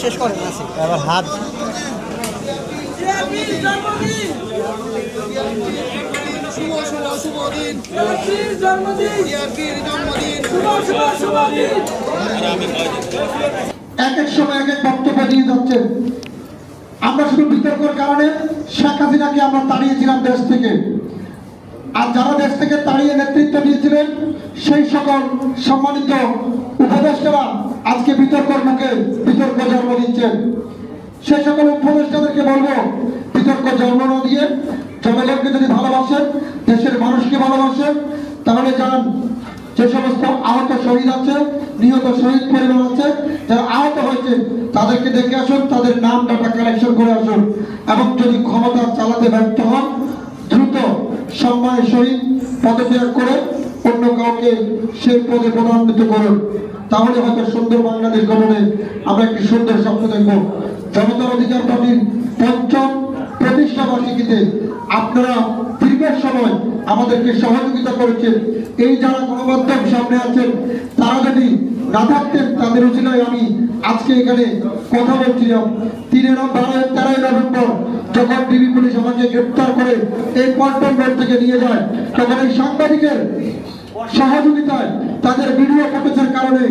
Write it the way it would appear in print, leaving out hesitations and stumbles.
শেষ করেন আছে এবার হাত এক এক সময় এক এক বক্তব্য দিয়ে যাচ্ছেন। আমরা শুধু বিতর্কের কারণে শেখ হাসিনাকে আমরা তাড়িয়েছিলাম দেশ থেকে, আর যারা দেশ থেকে তাড়িয়ে নেতৃত্ব দিয়েছিলেন সেই সকল সম্মানিত উপদেষ্টারা আজকে বিতর্কের মুখে বিতর্ক জন্ম দিচ্ছেন। সেই সকল উপদেষ্টাদেরকে বলবো, বিতর্ক জন্ম না দিয়ে জনগণকে যদি ভালোবাসেন, দেশের মানুষকে ভালোবাসেন, তাহলে যান যে সমস্ত আহত শহীদ আছে, নিহত শহীদ পরিবার আছে, যারা আহত হয়েছে তাদেরকে দেখে আসুন, তাদের নাম ডাটা কালেকশন করে আসুন, এবং যদি ক্ষমতা চালাতে ব্যর্থ হন দ্রুত সম্মানের সহিত পদত্যাগ করে অন্য কাউকে সেই পদে পদান্বিত করুন। তাহলে হয়তো সুন্দর বাংলাদেশ গঠনে আমরা একটি সুন্দর স্বপ্ন দেখব। জনতার অধিকার পার্টির পঞ্চম প্রতিষ্ঠা বার্ষিকীতে আপনারা দীর্ঘ সময় আমাদেরকে সহযোগিতা করেছেন। এই যারা গণমাধ্যম সামনে আছেন তারা যদি না থাকতেন, তাদের উচিলায় আমি আজকে এখানে কথা বলছিলাম। 13 নভেম্বর যখন ডিবি পুলিশ আমাকে গ্রেপ্তার করে এই পল্টন রোড থেকে নিয়ে যায়, তখন এই সাংবাদিকের সহযোগিতায় তাদের ভিডিও ফুটেজের কারণে